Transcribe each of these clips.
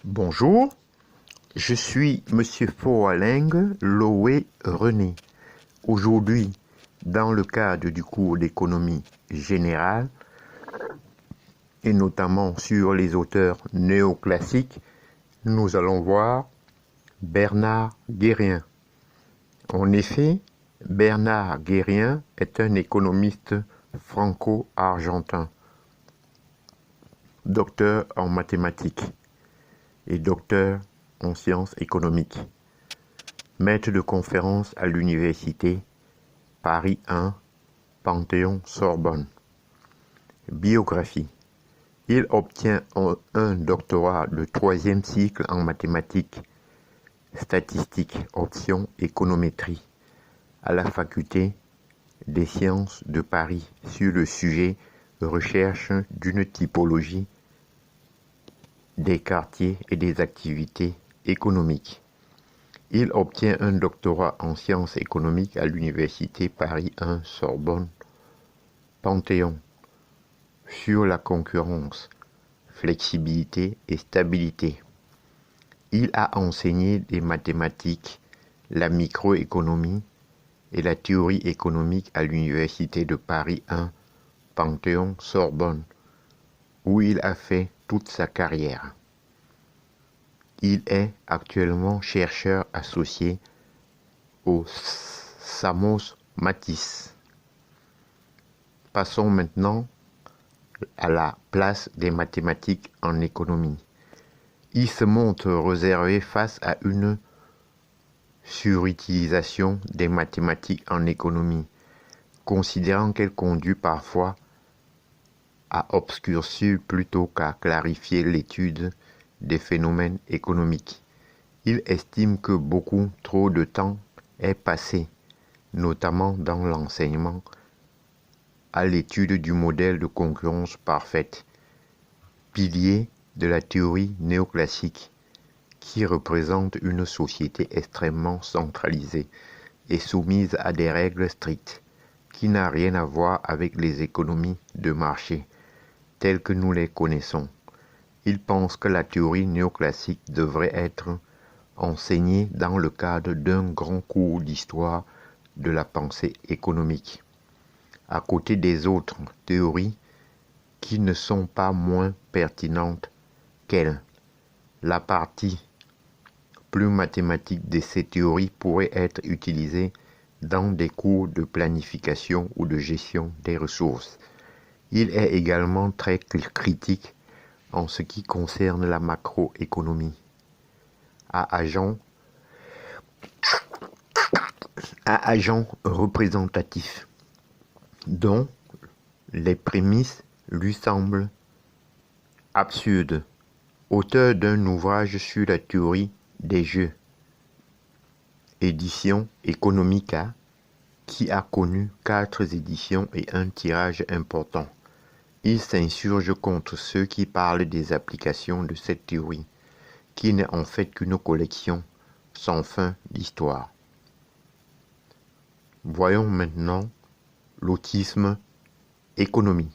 Bonjour, je suis Monsieur Foaling Loé René. Aujourd'hui, dans le cadre du cours d'économie générale, et notamment sur les auteurs néoclassiques, nous allons voir Bernard Guérien. En effet, Bernard Guérien est un économiste franco-argentin, docteur en mathématiques et docteur en sciences économiques, maître de conférences à l'université Paris 1, Panthéon-Sorbonne. Biographie. Il obtient un doctorat de 3e cycle en mathématiques, statistiques, option économétrie à la faculté des sciences de Paris sur le sujet recherche d'une typologie des quartiers et des activités économiques. Il obtient un doctorat en sciences économiques à l'université Paris 1 Sorbonne Panthéon sur la concurrence, flexibilité et stabilité. Il a enseigné des mathématiques, la microéconomie et la théorie économique à l'université de Paris 1 Panthéon Sorbonne, où il a fait toute sa carrière. Il est actuellement chercheur associé au Samos Matisse. Passons maintenant à la place des mathématiques en économie. Il se montre réservé face à une surutilisation des mathématiques en économie, considérant qu'elle conduit parfois à obscurcir plutôt qu'à clarifier l'étude des phénomènes économiques. Il estime que beaucoup trop de temps est passé, notamment dans l'enseignement, à l'étude du modèle de concurrence parfaite, pilier de la théorie néoclassique, qui représente une société extrêmement centralisée et soumise à des règles strictes, qui n'a rien à voir avec les économies de marché, telles que nous les connaissons. Il pense que la théorie néoclassique devrait être enseignée dans le cadre d'un grand cours d'histoire de la pensée économique, à côté des autres théories qui ne sont pas moins pertinentes qu'elle. La partie plus mathématique de ces théories pourrait être utilisée dans des cours de planification ou de gestion des ressources. Il est également très critique en ce qui concerne la macroéconomie, à agent représentatif, dont les prémices lui semblent absurdes. Auteur d'un ouvrage sur la théorie des jeux, Éditions Economica, qui a connu 4 éditions et un tirage important. Il s'insurge contre ceux qui parlent des applications de cette théorie, qui n'est en fait qu'une collection sans fin d'histoire. Voyons maintenant l'autisme économie.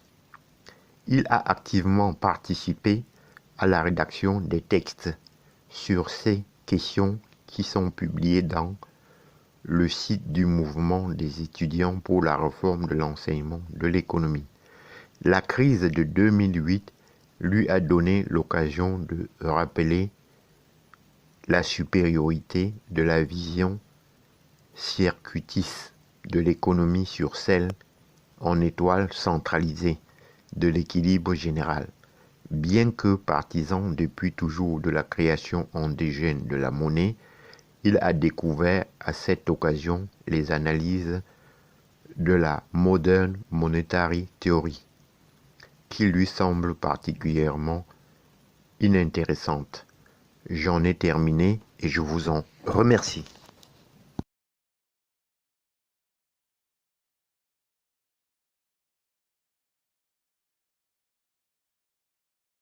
Il a activement participé à la rédaction des textes sur ces questions qui sont publiés dans le site du mouvement des étudiants pour la réforme de l'enseignement de l'économie. La crise de 2008 lui a donné l'occasion de rappeler la supériorité de la vision circuitiste de l'économie sur celle en étoile centralisée de l'équilibre général. Bien que partisan depuis toujours de la création endogène de la monnaie, il a découvert à cette occasion les analyses de la Modern Monetary Theory, qui lui semble particulièrement inintéressante. J'en ai terminé et je vous en remercie.